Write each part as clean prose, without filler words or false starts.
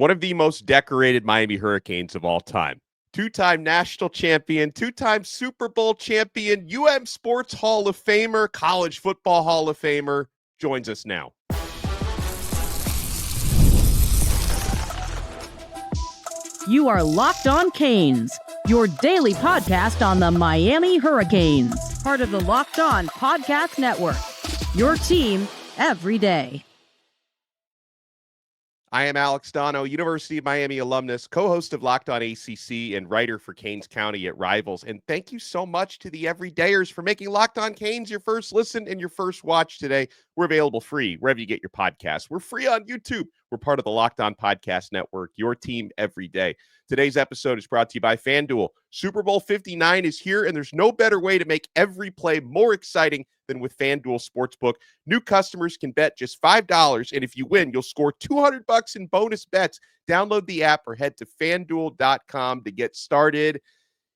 one of the most decorated Miami Hurricanes of all time. Two-time national champion, two-time Super Bowl champion, Sports Hall of Famer, College Football Hall of Famer, joins us now. You are Locked On Canes, your daily podcast on the Miami Hurricanes, part of the Locked On Podcast Network, your team every day. I am Alex Donno, University of Miami alumnus, co-host of Locked On ACC, and writer for Canes County at Rivals. And thank you so much to the everydayers for making Locked On Canes your first listen and your first watch today. We're available free wherever you get your podcasts. We're free on YouTube. We're part of the Locked On Podcast Network, your team every day. Today's episode is brought to you by FanDuel. Super Bowl 59 is here, and there's no better way to make every play more exciting than with FanDuel Sportsbook. New customers can bet just $5, and if you win, you'll score $200 in bonus bets. Download the app or head to FanDuel.com to get started.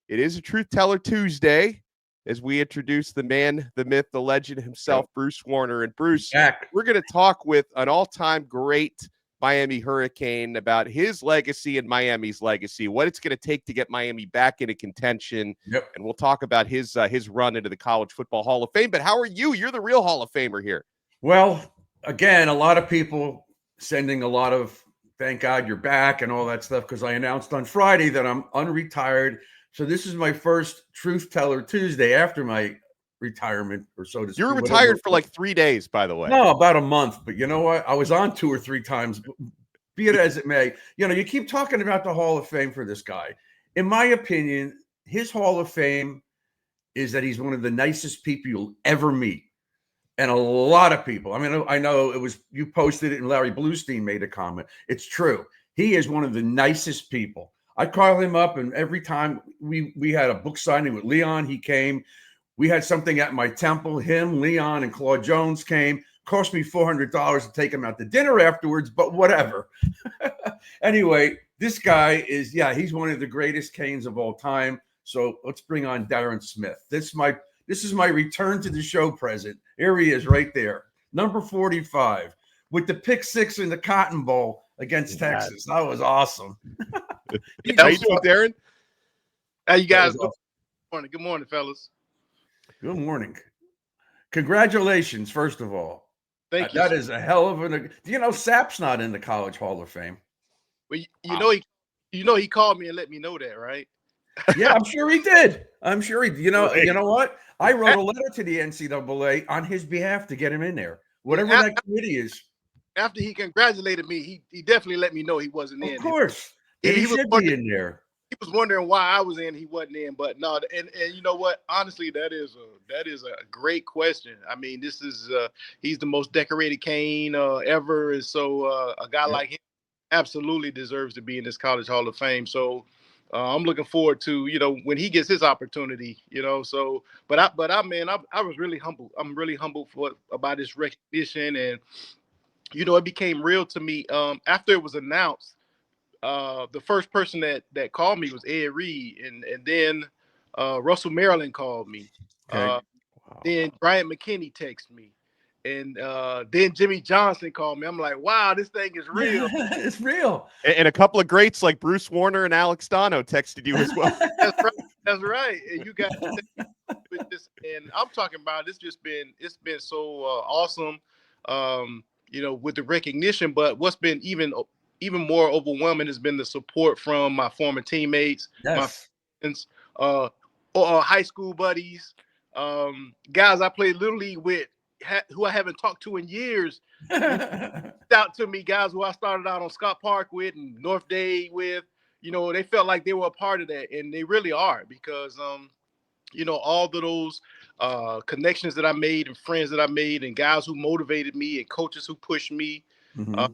It is a Truth Teller Tuesday as we introduce the man, the myth, the legend himself, Bruce Warner. And Bruce, we're going to talk with an all-time great Miami Hurricane about his legacy and Miami's legacy, what it's going to take to get Miami back into contention. And we'll talk about his run into the College Football Hall of Fame. But how are you? You're the real Hall of Famer here. Well, again, a lot of people sending a lot of thank God you're back and all that stuff, because I announced on Friday that I'm unretired. So this is my first Truth Teller Tuesday after my retirement, or so to speak. You were retired for like 3 days, by the way. No, about a month. But you know what? I was on 2 or 3 times. Be it as it may, you keep talking about the Hall of Fame for this guy. In my opinion, his Hall of Fame is that he's one of the nicest people you'll ever meet. And a lot of people, I mean, I know it was, you posted it and Larry Bluestein made a comment. It's true. He is one of the nicest people. I call him up, and every time we had a book signing with Leon, he came. We had something at my temple. Him, Leon, and Claude Jones came. Cost me $400 to take him out to dinner afterwards, but whatever. Anyway, this guy is, he's one of the greatest Canes of all time. So let's bring on Darrin Smith. This is my return to the show present. Here he is right there. Number 45 with the pick 6 in the Cotton Bowl against Texas. That was awesome. How you doing, Darrin? How you guys? Good morning, fellas. Good morning. Congratulations, first of all. Thank you. That is a hell of an. Sapp's not in the College Hall of Fame. Well, he called me and let me know that, right? Yeah, I'm sure he did. You know what? I wrote a letter to the NCAA on his behalf to get him in there. Whatever that committee is. After he congratulated me, he definitely let me know he wasn't in. Of course. He should be in there. He was wondering why I was in, he wasn't in, but no. And you know what? Honestly, that is a great question. I mean, this is he's the most decorated Cane ever, and so a guy like him absolutely deserves to be in this College Hall of Fame. So I'm looking forward to when he gets his opportunity. So but I was really humbled. I'm really humbled about this recognition, and it became real to me after it was announced. The first person that called me was Ed Reed, and then Russell Maryland called me. Okay. Then Bryant McKinney texted me, and then Jimmy Johnson called me. I'm like, wow, this thing is real. It's real. And a couple of greats like Bruce Warner and Alex Donno texted you as well. That's right. And you guys with this, and I'm talking about it's been so awesome, with the recognition. But what's been even more overwhelming has been the support from my former teammates, my friends, high school buddies, guys I played Little League with, who I haven't talked to in years. Out to me, guys who I started out on Scott Park with and North Day with. They felt like they were a part of that, and they really are, because all of those connections that I made and friends that I made and guys who motivated me and coaches who pushed me. Mm-hmm.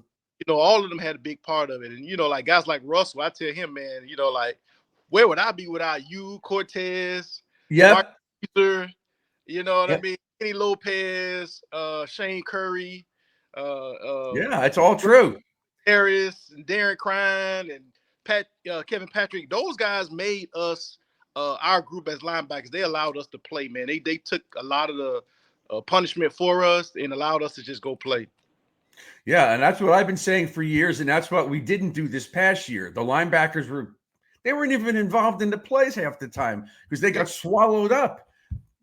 All of them had a big part of it. And, like guys like Russell, I tell him, man, where would I be without you, Cortez, Mark Luther, I mean? Kenny Lopez, Shane Curry. It's all true. Harris and Darren Crine and Kevin Patrick. Those guys made us, our group as linebackers. They allowed us to play, man. They took a lot of the punishment for us and allowed us to just go play. Yeah, and that's what I've been saying for years, and that's what we didn't do this past year. The linebackers they weren't even involved in the plays half the time because they got swallowed up.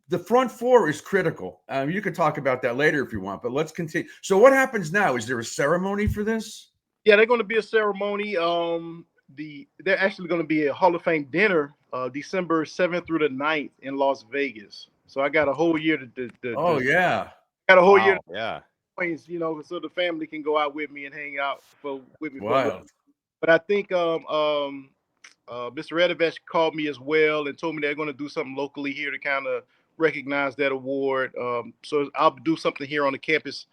The front four is critical. You can talk about that later if you want, but let's continue. So what happens now? Is there a ceremony for this? Yeah, they're going to be a ceremony. They're actually going to be a Hall of Fame dinner, December 7th through the 9th in Las Vegas. So I got a whole year Yeah. Got a whole year. Yeah. So the family can go out with me and hang out with me. Wild. But I think Mr. Redovich called me as well and told me they're going to do something locally here to kind of recognize that award. So I'll do something here on the campus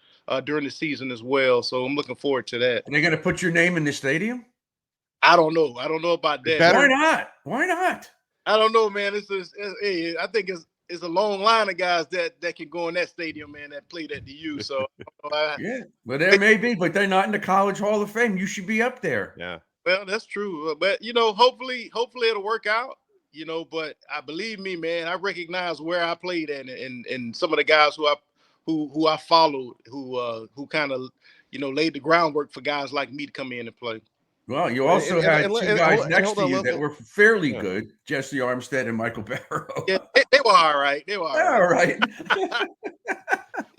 during the season as well. So I'm looking forward to that. And they're going to put your name in the stadium? I don't know. I don't know about that. Why not? Why not? I don't know, man. I think it's a long line of guys that can go in that stadium, man, that played at the U. So yeah, well, there may be, but they're not in the College Hall of Fame. You should be up there. Yeah. Well, that's true. But hopefully it'll work out. But I believe me, man, I recognize where I played at and some of the guys who I followed, who kind of, laid the groundwork for guys like me to come in and play. Well, you also had two guys next to you that were fairly good, Jesse Armstead and Michael Barrow. Yeah, they were all right. All right.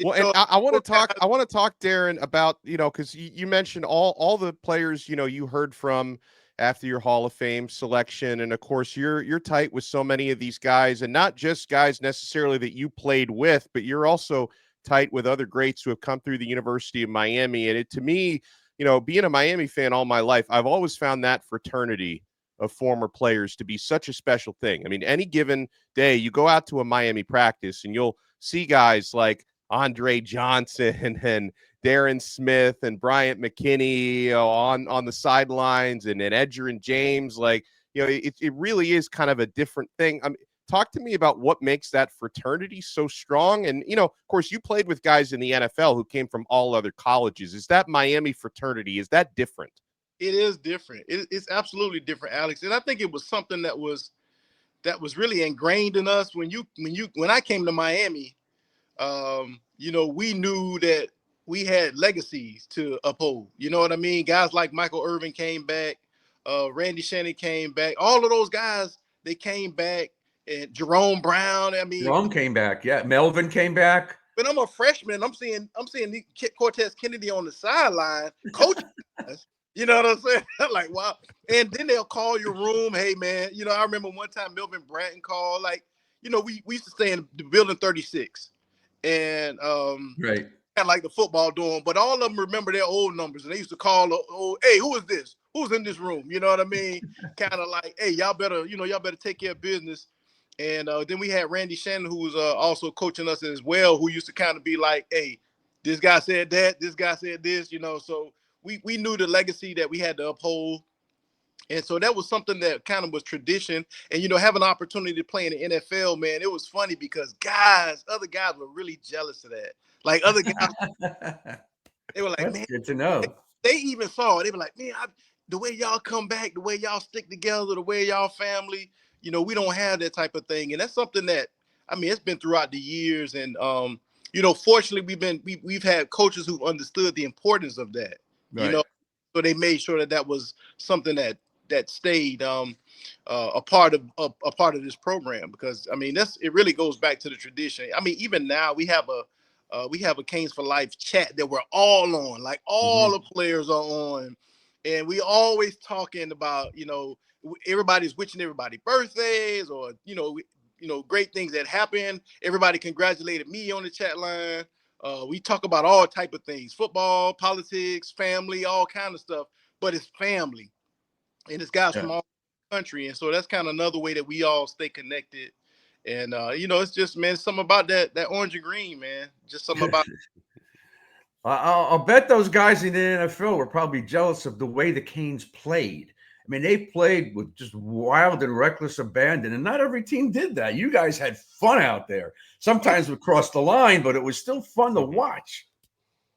Well, and I want to talk, Darrin, about, because you mentioned all the players, you heard from after your Hall of Fame selection. And of course, you're tight with so many of these guys, and not just guys necessarily that you played with, but you're also tight with other greats who have come through the University of Miami. And to me, being a Miami fan all my life, I've always found that fraternity of former players to be such a special thing. I mean, any given day you go out to a Miami practice and you'll see guys like Andre Johnson and Darrin Smith and Bryant McKinney on the sidelines, and Edgerrin James. It really is kind of a different thing. I mean, talk to me about what makes that fraternity so strong. And, of course, you played with guys in the NFL who came from all other colleges. Is that Miami fraternity? Is that different? It is different. It's absolutely different, Alex. And I think it was something that was really ingrained in us when I came to Miami. We knew that we had legacies to uphold. You know what I mean? Guys like Michael Irvin came back. Randy Shannon came back. All of those guys, they came back. And Jerome Brown. I mean, Jerome came back. Yeah, Melvin came back. But I'm a freshman. I'm seeing Cortez Kennedy on the sideline coaching us. You know what I'm saying? I'm like, wow. And then they'll call your room. Hey, man. I remember one time Melvin Bratton called. We used to stay in the building 36, and right. Kind of like the football dorm. But all of them remember their old numbers, and they used to call, hey, who is this? Who's in this room? You know what I mean? Kind of like, hey, y'all better take care of business. And then we had Randy Shannon, who was also coaching us as well, who used to kind of be like, hey, this guy said that, this guy said this, So we knew the legacy that we had to uphold. And so that was something that kind of was tradition. And, having an opportunity to play in the NFL, man, it was funny because other guys were really jealous of that. Like other guys, they were like, that's man, good to know. They even saw it. They were like, man, the way y'all come back, the way y'all stick together, the way y'all family, we don't have that type of thing. And that's something that, it's been throughout the years. And, fortunately we've had coaches who understood the importance of that, right. So they made sure that was something that stayed a part of this program, because it really goes back to the tradition. Even now we have a Canes for Life chat that we're all on, like all the players are on, and we always talking about, everybody's wishing everybody birthdays or, great things that happened. Everybody congratulated me on the chat line. We talk about all type of things, football, politics, family, all kind of stuff, but it's family and it's guys from all the country. And so that's kind of another way that we all stay connected. And, it's just, man, something about that orange and green, man, just something about I'll bet those guys in the NFL were probably jealous of the way the Canes played. They played with just wild and reckless abandon, and not every team did that. You guys had fun out there. Sometimes we crossed the line, but it was still fun to watch.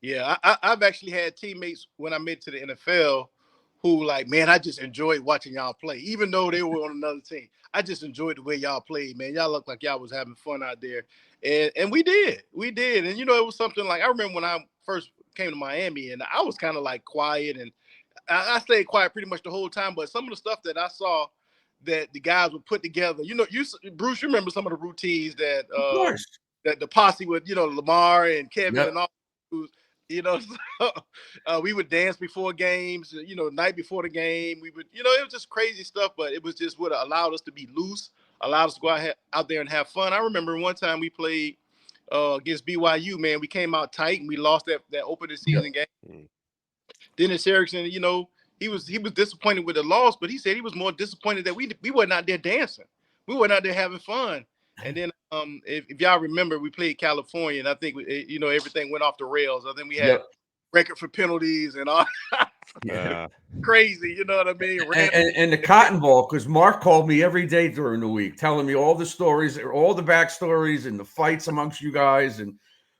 Yeah, I've actually had teammates when I made to the NFL who like, man, I just enjoyed watching y'all play, even though they were on another team. I just enjoyed the way y'all played, man. Y'all looked like y'all was having fun out there, and we did. And it was something like, I remember when I first came to Miami, and I was kind of like quiet, and I stayed quiet pretty much the whole time. But some of the stuff that I saw that the guys would put together, Bruce, you remember some of the routines that Of course. that the posse with, Lamar and Kevin Yep. and all, we would dance before games, night before the game. We would, it was just crazy stuff, but it was just what allowed us to be loose, allowed us to go out there and have fun. I remember one time we played against BYU, man. We came out tight and we lost that opening season game. Dennis Erickson, he was disappointed with the loss, but he said he was more disappointed that we weren't out there dancing. We weren't out there having fun. And then if y'all remember, we played California, and I think everything went off the rails. I think we had record for penalties and all. Crazy, you know what I mean? And the Cotton Bowl, because Mark called me every day during the week, telling me all the stories, all the backstories, and the fights amongst you guys.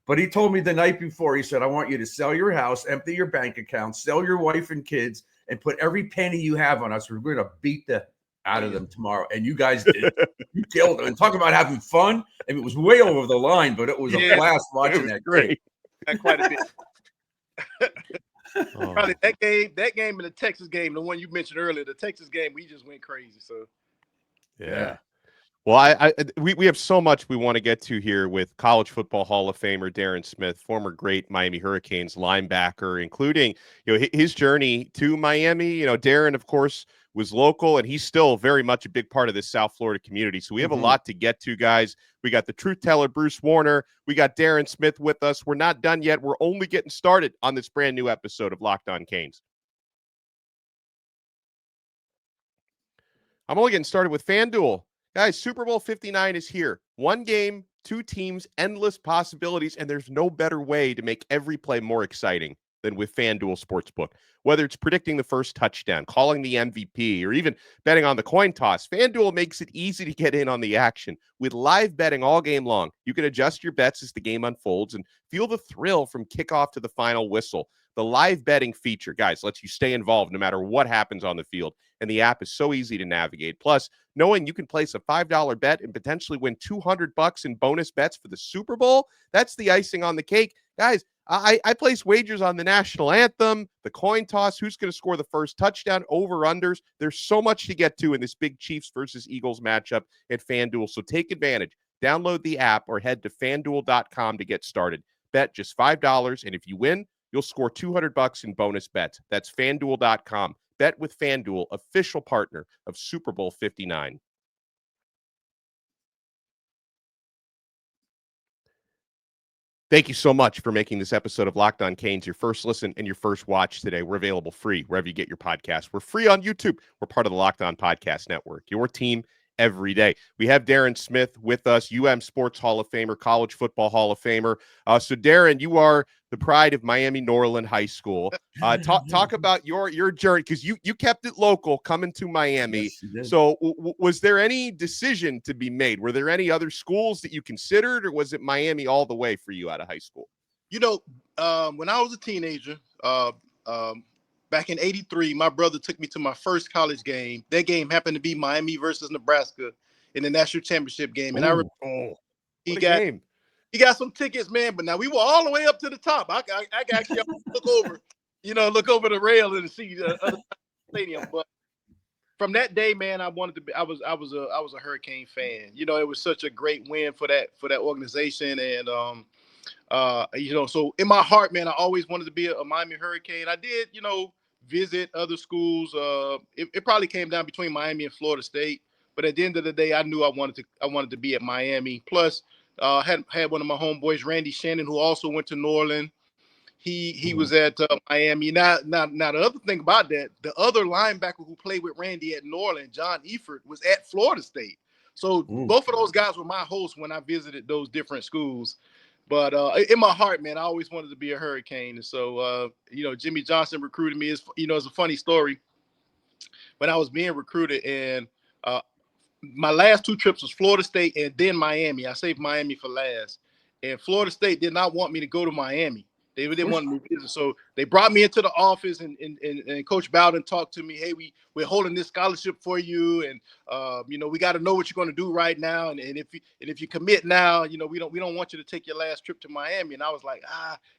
But he told me the night before, he said, I want you to sell your house, empty your bank account, sell your wife and kids, and put every penny you have on us. We're going to beat the out of them tomorrow. And you guys did. You killed them. And talk about having fun. And it was way over the line, but it was a blast watching that. Great. Quite a bit. Probably that game and the Texas game, the one you mentioned earlier, the Texas game, we just went crazy. So yeah. Well, we have so much we want to get to here with College Football Hall of Famer Darrin Smith, former great Miami Hurricanes linebacker, including his journey to Miami. Darrin, of course, was local, and he's still very much a big part of this South Florida community. So we have a lot to get to, guys. We got the truth teller, Bruce Warner. We got Darrin Smith with us. We're not done yet. We're only getting started on this brand new episode of Locked On Canes. I'm only getting started with FanDuel. Guys, Super Bowl 59 is here. One game, two teams, endless possibilities, and there's no better way to make every play more exciting than with FanDuel Sportsbook. Whether it's predicting the first touchdown, calling the MVP, or even betting on the coin toss, FanDuel makes it easy to get in on the action. With live betting all game long, you can adjust your bets as the game unfolds and feel the thrill from kickoff to the final whistle. The live betting feature, guys, lets you stay involved no matter what happens on the field, and the app is so easy to navigate. Plus, knowing you can place a $5 bet and potentially win $200 in bonus bets for the Super Bowl, that's the icing on the cake. Guys, I place wagers on the national anthem, the coin toss, who's going to score the first touchdown, over-unders. There's so much to get to in this big Chiefs versus Eagles matchup at FanDuel, so take advantage. Download the app or head to FanDuel.com to get started. Bet just $5, and if you win, you'll score $200 in bonus bets. That's FanDuel.com. Bet with FanDuel, official partner of Super Bowl 59. Thank you so much for making this episode of Locked On Canes your first listen and your first watch today. We're available free wherever you get your podcasts. We're free on YouTube. We're part of the Locked On Podcast Network, your team every day. We have Darrin Smith with us, Sports Hall of Famer, College Football Hall of Famer. So Darrin, you are the pride of Miami-Norland High School. Talk about your journey, because you kept it local coming to Miami. Yes, so was there any decision to be made? Were there any other schools that you considered, or was it Miami all the way for you out of high school? When I was a teenager, back in '83, my brother took me to my first college game. That game happened to be Miami versus Nebraska in the national championship game. And I remember he got some tickets, man. But now we were all the way up to the top. I actually look over the rail and see the other stadium. But from that day, man, I was a Hurricane fan. It was such a great win for that organization. And so in my heart, man, I always wanted to be a Miami Hurricane. I did, visit other schools. It probably came down between Miami and Florida State, but at the end of the day, I knew I wanted to be at Miami. Plus, had one of my homeboys, Randy Shannon, who also went to Norland. He was at Miami. Now the other thing about that, the other linebacker who played with Randy at Norland, John Efert, was at Florida State. So both of those guys were my hosts when I visited those different schools. But in my heart, man, I always wanted to be a Hurricane. And so, Jimmy Johnson recruited me. It's a funny story. When I was being recruited, and my last two trips was Florida State and then Miami. I saved Miami for last. And Florida State did not want me to go to Miami. They didn't want me to visit. So they brought me into the office, and Coach Bowden talked to me. Hey, we're holding this scholarship for you, and we got to know what you're going to do right now. And if you commit now, we don't want you to take your last trip to Miami. And I was like,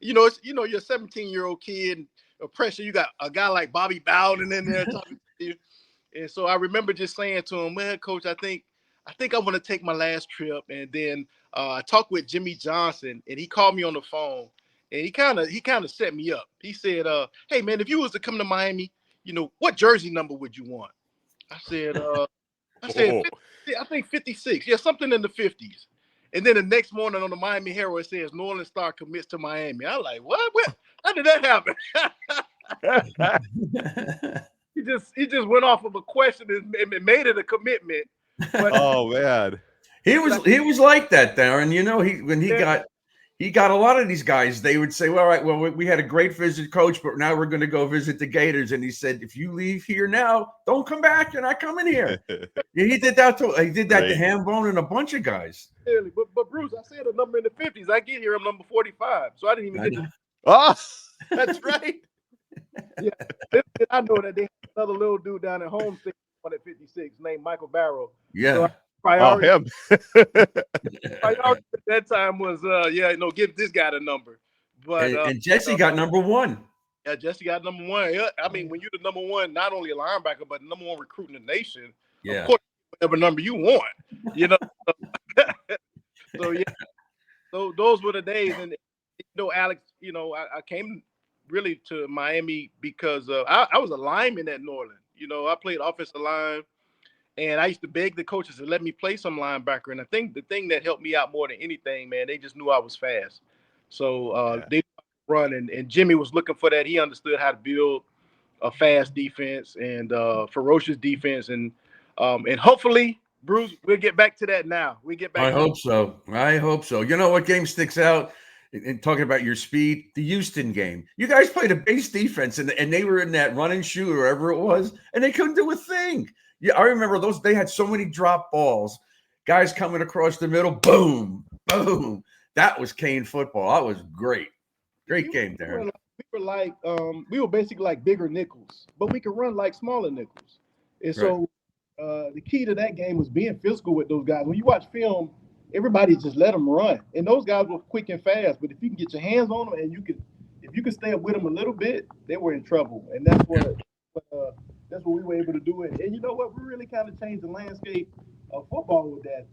you're a 17-year-old kid, and pressure. You got a guy like Bobby Bowden in there talking to you. And so I remember just saying to him, "Man, Coach, I think I want to take my last trip." And then I talked with Jimmy Johnson, and he called me on the phone. And he kind of set me up. He said, "Hey man, if you was to come to Miami, what jersey number would you want?" I said, Oh. I think 56. Yeah, something in the 50s. And then the next morning on the Miami Herald, it says New Orleans Star commits to Miami. I'm like, what? How did that happen? He just went off of a question and made it a commitment. But, oh man, he was like that, Darrin. He got a lot of these guys, they would say, well, all right, well, we had a great visit, Coach, but now we're going to go visit the Gators. And he said, if you leave here now, don't come back. You're not coming here. Yeah, he did that to Hambone and a bunch of guys. Really, but Bruce, I said a number in the 50s. I get here, I'm number 45. So I didn't even get to. Oh, that's right. Yeah, I know that they had another little dude down at home at 56 named Michael Barrow. Yeah. So priority him. priority at that time was give this guy the number. But and Jesse got number 1. Yeah, Jesse got number 1. Yeah, I mean, when you're the number 1, not only a linebacker, but the number 1 recruit in the nation, yeah, of course, whatever number you want, So yeah, so those were the days. And Alex, I came really to Miami because I was a lineman at New Orleans. I played offensive line. And I used to beg the coaches to let me play some linebacker. And I think the thing that helped me out more than anything, man, they just knew I was fast. So they run, and Jimmy was looking for that. He understood how to build a fast defense and ferocious defense. And hopefully, Bruce, we'll get back to that now. I hope so. You know what game sticks out in talking about your speed? The Houston game. You guys played a base defense, and they were in that run and shoot or wherever it was, and they couldn't do a thing. Yeah, I remember those. They had so many drop balls, guys coming across the middle, boom, boom. That was Cane football. That was great. Great game, Darrin. We were basically like bigger nickels, but we could run like smaller nickels. And so the key to that game was being physical with those guys. When you watch film, everybody just let them run. And those guys were quick and fast, but if you can get your hands on them and if you could stay up with them a little bit, they were in trouble. And that's what we were able to do. And you know what? We really kind of changed the landscape of football with that.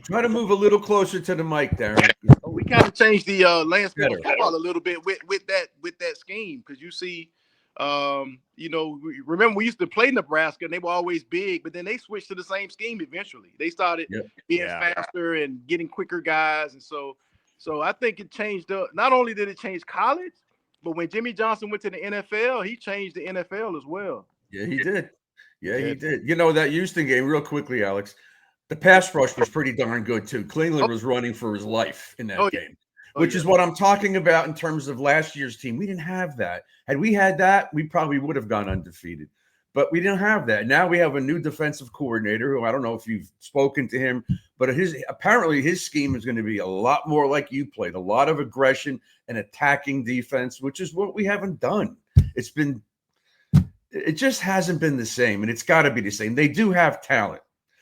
Try to move a little closer to the mic, Darrin. We kind of changed the landscape of football a little bit with that scheme, because you see, remember we used to play Nebraska and they were always big, but then they switched to the same scheme eventually. They started being faster and getting quicker guys, and so I think it changed. Not only did it change college, but when Jimmy Johnson went to the NFL, he changed the NFL as well. Yeah, he did. Yeah, he did. That Houston game, real quickly, Alex, the pass rush was pretty darn good, too. Cleveland was running for his life in that game, which is what I'm talking about in terms of last year's team. We didn't have that. Had we had that, we probably would have gone undefeated. But we didn't have that. Now we have a new defensive coordinator who I don't know if you've spoken to him, but apparently his scheme is going to be a lot more like you played, a lot of aggression and attacking defense, which is what we haven't done. It just hasn't been the same, and it's got to be the same. They do have talent.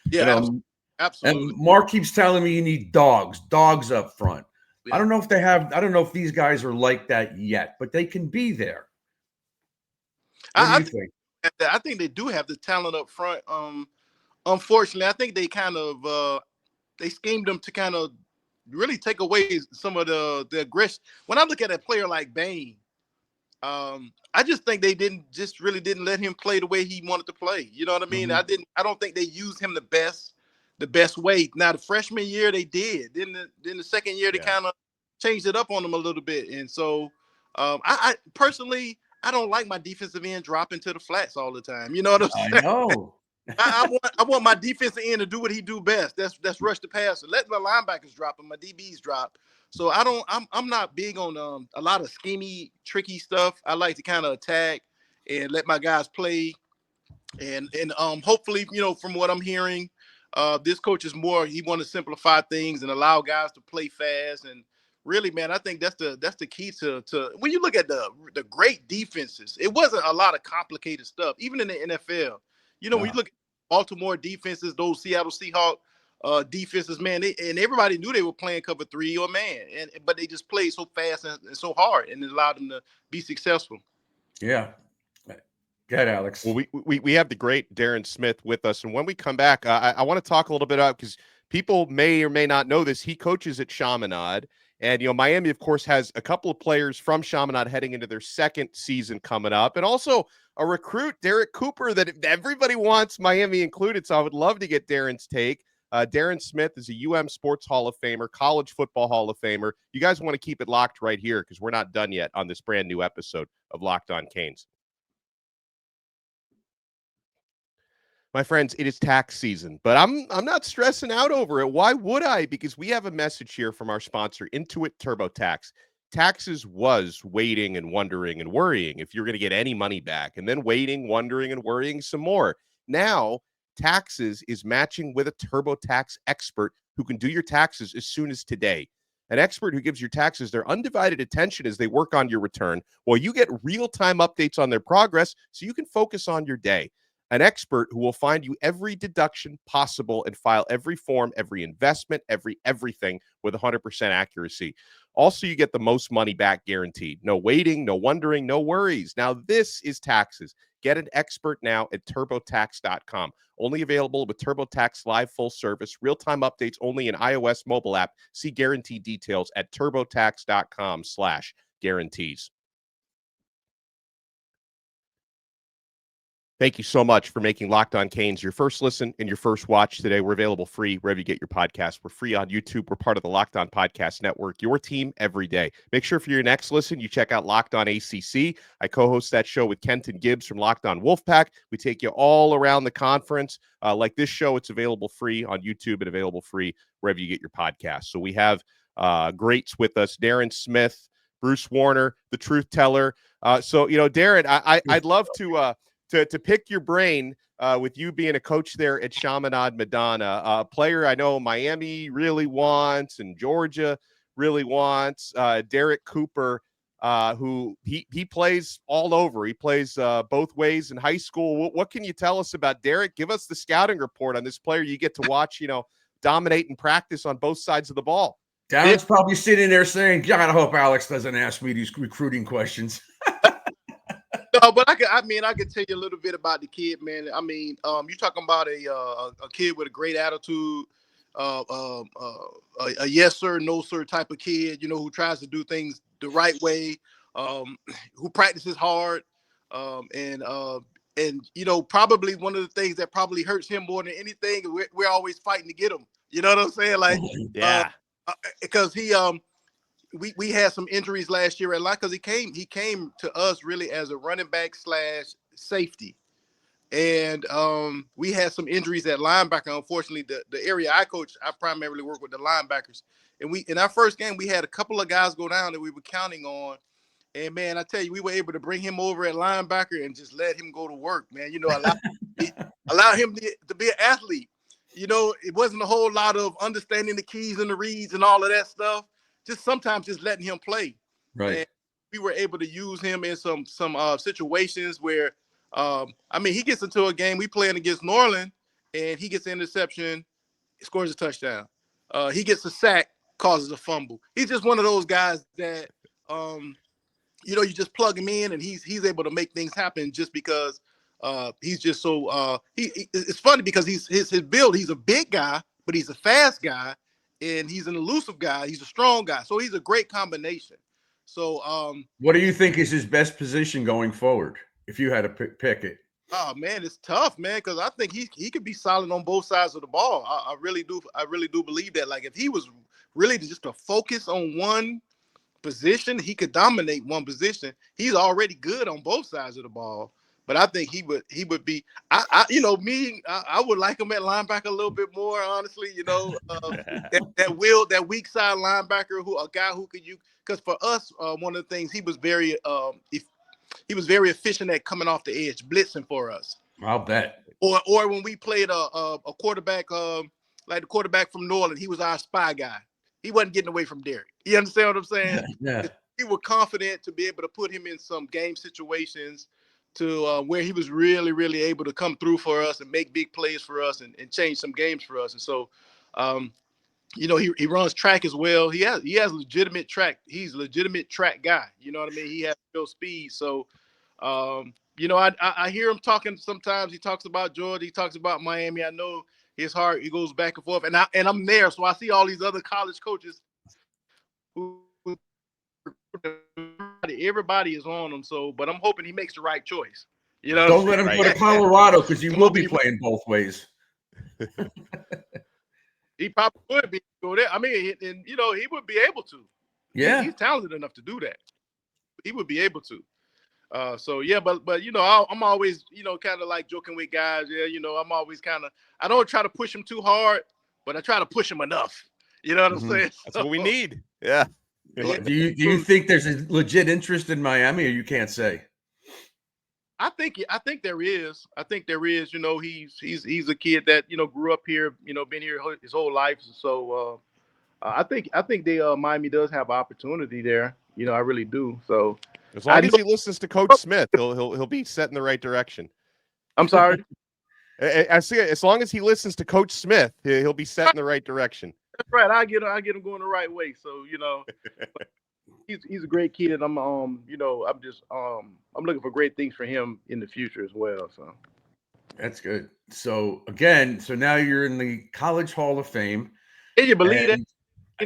Yeah, absolutely. And Mark keeps telling me you need dogs up front. Yeah. I don't know if these guys are like that yet, but they can be there. What do you think? I think they do have the talent up front. Unfortunately, I think they kind of they schemed them to kind of really take away some of the aggression. When I look at a player like Bain, I just think they didn't let him play the way he wanted to play. You know what I mean? Mm-hmm. I don't think they used him the best way. Now the freshman year they did. Then the second year they kind of changed it up on them a little bit. And so I personally, I don't like my defensive end dropping to the flats all the time. You know what I'm saying? I know. I want my defensive end to do what he do best. That's rush the passer. Let my linebackers drop and my DBs drop. So I'm not big on a lot of schemy, tricky stuff. I like to kind of attack and let my guys play. And hopefully, from what I'm hearing, this coach is more, he want to simplify things and allow guys to play fast and really, man, I think that's the key to when you look at the great defenses. It wasn't a lot of complicated stuff, even in the NFL. You know, when you look at Baltimore defenses, those Seattle Seahawks defenses, man, and everybody knew they were playing cover 3 or man, but they just played so fast and so hard, and it allowed them to be successful. Yeah. Go ahead, Alex. Well, we have the great Darrin Smith with us, and when we come back, I want to talk a little bit about, because people may or may not know this, he coaches at Chaminade, and Miami, of course, has a couple of players from Chaminade heading into their second season coming up, and also a recruit, Derek Cooper, that everybody wants, Miami included. So I would love to get Darrin's take. Darrin Smith is a Sports Hall of Famer, College Football Hall of Famer. You guys want to keep it locked right here, because we're not done yet on this brand new episode of Locked On Canes. My friends, it is tax season, but I'm not stressing out over it. Why would I? Because we have a message here from our sponsor, Intuit TurboTax. Taxes was waiting and wondering and worrying if you're going to get any money back, and then waiting, wondering, and worrying some more. Now, Taxes is matching with a TurboTax expert who can do your taxes as soon as today. An expert who gives your taxes their undivided attention as they work on your return, while you get real-time updates on their progress so you can focus on your day. An expert who will find you every deduction possible and file every form, every investment, everything with 100% accuracy. Also, you get the most money back guaranteed. No waiting, no wondering, no worries. Now, this is taxes. Get an expert now at TurboTax.com. Only available with TurboTax Live full service. Real-time updates only in iOS mobile app. See guarantee details at TurboTax.com/guarantees. Thank you so much for making Locked On Canes your first listen and your first watch today. We're available free wherever you get your podcasts. We're free on YouTube. We're part of the Locked On Podcast Network, your team every day. Make sure for your next listen, you check out Locked On ACC. I co-host that show with Kenton Gibbs from Locked On Wolfpack. We take you all around the conference. Like this show, it's available free on YouTube and available free wherever you get your podcasts. So we have greats with us, Darrin Smith, Bruce Warner, the truth teller. Darrin, I'd love to pick your brain with you being a coach there at Chaminade-Madonna, a player I know Miami really wants and Georgia really wants, Derek Cooper, who he plays all over. He plays both ways in high school. What can you tell us about Derek? Give us the scouting report on this player you get to watch, dominate and practice on both sides of the ball. Darren's probably sitting there saying, God, I hope Alex doesn't ask me these recruiting questions. No, but I could tell you a little bit about the kid, man. I mean, you're talking about a kid with a great attitude, a yes sir, no sir type of kid, who tries to do things the right way, who practices hard, and probably one of the things that probably hurts him more than anything, we're always fighting to get him. You know what I'm saying? Like, yeah, because he we had some injuries last year at line, because he came to us really as a running back / safety, and we had some injuries at linebacker. Unfortunately, the area I coach, I primarily work with the linebackers, and in our first game we had a couple of guys go down that we were counting on, and man, I tell you, we were able to bring him over at linebacker and just let him go to work, man. Allow him to be an athlete. It wasn't a whole lot of understanding the keys and the reads and all of that stuff. Just sometimes just letting him play. Right. And we were able to use him in some situations where, he gets into a game, we playing against Norland, and he gets an interception, scores a touchdown. He gets a sack, causes a fumble. He's just one of those guys that, you just plug him in and he's able to make things happen just because he's just so it's funny because his build, he's a big guy, but he's a fast guy. And he's an elusive guy. He's a strong guy. So he's a great combination. So what do you think is his best position going forward if you had to pick it? Oh, man, it's tough, man, because I think he could be solid on both sides of the ball. I really do believe that. Like, if he was really just to focus on one position, he could dominate one position. He's already good on both sides of the ball. But I think he would be. I would like him at linebacker a little bit more, honestly. That weak side linebacker, a guy who could because for us, one of the things he was very efficient at coming off the edge, blitzing for us. I'll bet. Or when we played a quarterback like the quarterback from Norland, he was our spy guy. he wasn't getting away from Derek. You understand what I'm saying? Yeah. We were confident to be able to put him in some game situations to where he was really, really able to come through for us and make big plays for us and change some games for us. And so, he runs track as well. He has legitimate track. He's a legitimate track guy. You know what I mean? He has real speed. So, I hear him talking sometimes. He talks about Georgia. He talks about Miami. I know his heart. He goes back and forth. And I'm there. So I see all these other college coaches who everybody is on him. So, but I'm hoping he makes the right choice. You know, don't let him go to Colorado because he will be playing both ways. He probably would be go there. I mean, and he would be able to. Yeah, he's talented enough to do that. He would be able to. But I'm always kind of like joking with guys. Yeah, I'm always I don't try to push him too hard, but I try to push him enough. You know what I'm saying? That's what we need. Yeah. Do you think there's a legit interest in Miami, or you can't say? I think there is. I think there is. He's a kid that grew up here. Been here his whole life. So I think Miami does have opportunity there. I really do. So as long as he listens to Coach Smith, he'll be set in the right direction. I'm sorry. I see. As long as he listens to Coach Smith, he'll be set in the right direction. That's right. I get him going the right way. So he's a great kid, and I'm looking for great things for him in the future as well. So that's good. So now you're in the College Hall of Fame. Can you believe that?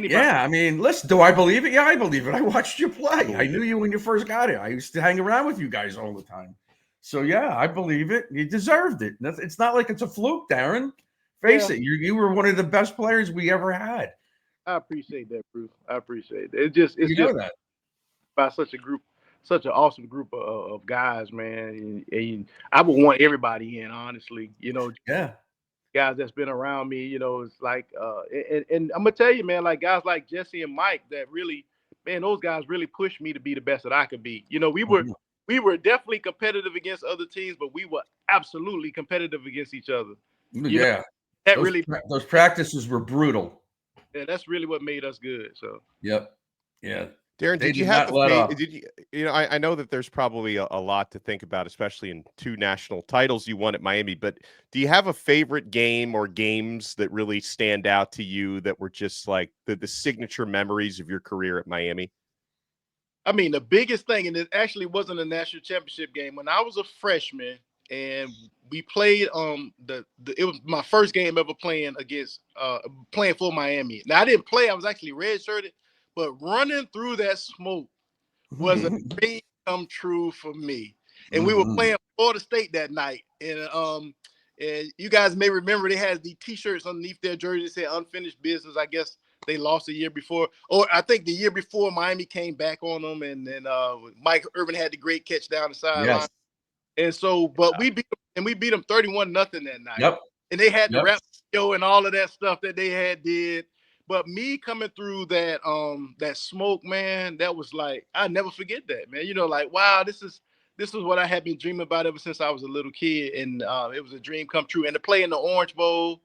Yeah, I mean, listen, do I believe it? Yeah, I believe it. I watched you play. I knew you when you first got it. I used to hang around with you guys all the time. So yeah, I believe it. You deserved it. It's not like it's a fluke, Darrin. Face it, you were one of the best players we ever had. I appreciate that, Bruce. I appreciate it. It's just that by such an awesome group of guys, man. And I would want everybody in, honestly. Yeah. Guys that's been around me, it's like, and I'm gonna tell you, man, like guys like Jesse and Mike that really, man, those guys really pushed me to be the best that I could be. We were definitely competitive against other teams, but we were absolutely competitive against each other. Yeah. Those practices were brutal. Yeah, that's really what made us good. So. Yep. Yeah. Darrin, did you have I know that there's probably a lot to think about, especially in 2 national titles you won at Miami, but do you have a favorite game or games that really stand out to you that were just like the signature memories of your career at Miami? I mean, the biggest thing, and it actually wasn't a national championship game. When I was a freshman and we played it was my first game ever playing for Miami. Now I didn't play, I was actually redshirted, but running through that smoke was a dream come true for me. And we were playing Florida State that night. And you guys may remember they had the t-shirts underneath their jerseys that said unfinished business. I guess they lost the year before. Or I think the year before Miami came back on them, and then Mike Irvin had the great catch down the sideline. Yes. And so, but we beat them 31-0 that night. Yep. And they had the rap show and all of that stuff that they did. But me coming through that smoke, man, that was like, I never forget that, man. Like, wow, this is what I had been dreaming about ever since I was a little kid, and it was a dream come true. And to play in the Orange Bowl,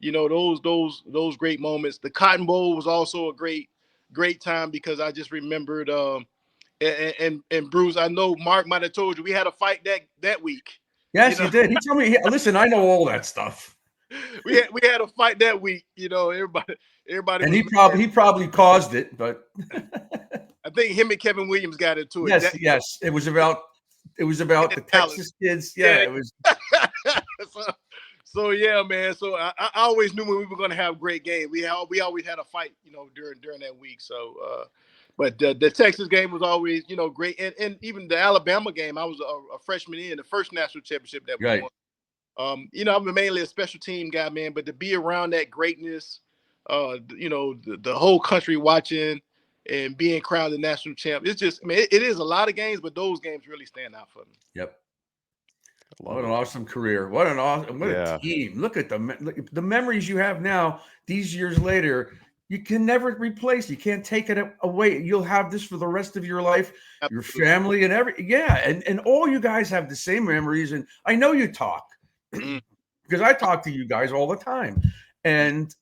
those great moments. The Cotton Bowl was also a great time because I just remembered. And Bruce, I know Mark might have told you we had a fight that week. Yes, he did. He told me. Listen, I know all that stuff. We had a fight that week. Everybody. And he probably caused it, but I think him and Kevin Williams got into it. Yes. It was about the Texas kids. Yeah, it was. So yeah, man. So I always knew when we were going to have a great game. We always had a fight, during that week. So. But the Texas game was always, great. And even the Alabama game, I was a freshman in the first national championship that we won. I'm mainly a special team guy, man. But to be around that greatness, the whole country watching and being crowned the national champ, it's just, it is a lot of games, but those games really stand out for me. Yep. What an awesome career. What a team. Look at the memories you have now, these years later. You can never replace. You can't take it away. You'll have this for the rest of your life, your family, and and all you guys have the same memories. And I know you talk because I talk to you guys all the time. And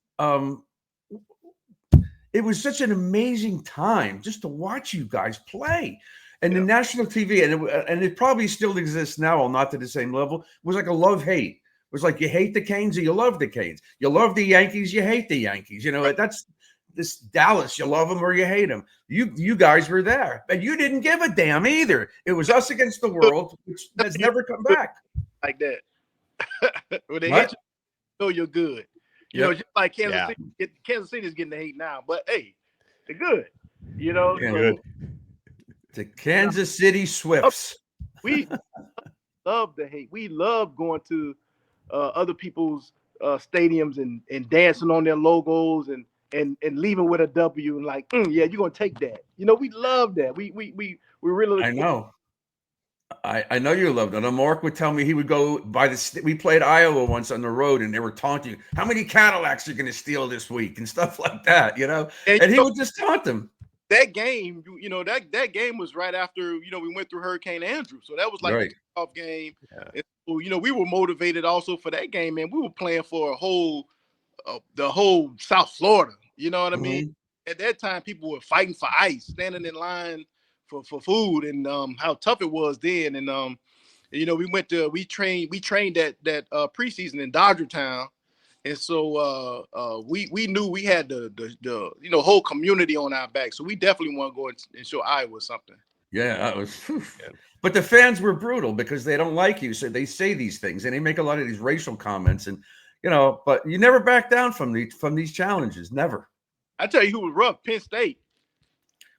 it was such an amazing time just to watch you guys play. And the Yeah. national TV, and it probably still exists now, well, not to the same level, was like a love-hate. It was like you hate the Canes or you love the Canes. You love the Yankees, you hate the Yankees. You know, that's this Dallas, you love them or you hate them. You guys were there, but you didn't give a damn either. It was us against the world, which has never come back. Like that. When they What? hate you, know you're good. You Yep. know, just like Kansas Yeah. City. Kansas City's getting the hate now, but hey, they're good. You know, Yeah. so Good. The Kansas City Swifts. we love the hate. We love going to other people's stadiums and dancing on their logos and leaving with a W and like, yeah, you're gonna take that. You know, we love that. We really. I know. I know you loved it. And Mark would tell me he would go by we played Iowa once on the road and they were taunting, how many Cadillacs are you going to steal this week and stuff like that, you know? And he would just taunt them. That game, you know, that game was right after, you know, we went through Hurricane Andrew. So that was like Right. a off game. Yeah. And so, you know, we were motivated also for that game, man. We were playing for the whole South Florida. You know what I mean? At that time, people were fighting for ice, standing in line for food, and how tough it was then. And you know, we trained that preseason in Dodgertown. And so we knew we had the you know, whole community on our back. So we definitely want to go and show Iowa something. Yeah, that was. But the fans were brutal because they don't like you, so they say these things and they make a lot of these racial comments, and you know. But you never back down from these challenges, never. I tell you who was rough, Penn State.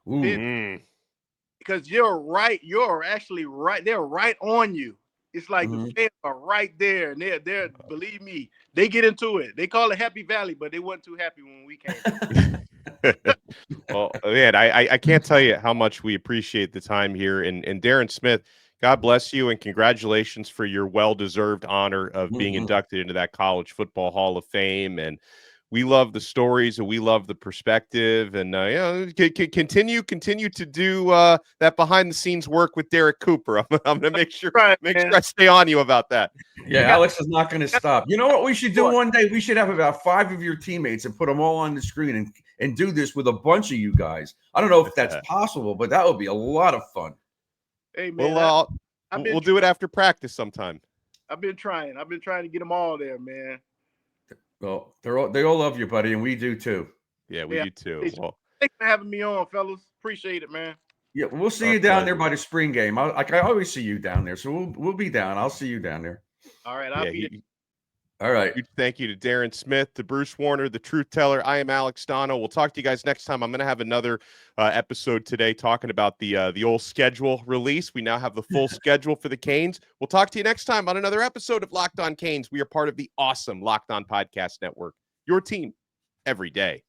Ooh. Because you're actually right. They're right on you. It's like the fans are right there, and they're believe me, they get into it. They call it Happy Valley, but they weren't too happy when we came. Well, man, I can't tell you how much we appreciate the time here. And Darrin Smith, God bless you and congratulations for your well-deserved honor of being inducted into that College Football Hall of Fame. And we love the stories and we love the perspective, and you know, continue to do that behind the scenes work with Derek Cooper. I'm going to make sure I stay on you about that. Yeah, Alex is not going to stop. You know what we should do one day? We should have about 5 of your teammates and put them all on the screen and do this with a bunch of you guys. I don't know if that's possible, but that would be a lot of fun. Hey man, well, we'll do it after practice sometime. I've been trying to get them all there, man. Well, they all love you, buddy, and we do too. Yeah, we do too. Well, thanks for having me on, fellas. Appreciate it, man. Yeah, we'll see you down there by the spring game. I always see you down there, so we'll be down. I'll see you down there. All right, I'll be there. All right. Thank you to Darrin Smith, to Bruce Warner, the Truth Teller. I am Alex Donno. We'll talk to you guys next time. I'm going to have another episode today talking about the old schedule release. We now have the full schedule for the Canes. We'll talk to you next time on another episode of Locked On Canes. We are part of the awesome Locked On Podcast Network. Your team every day.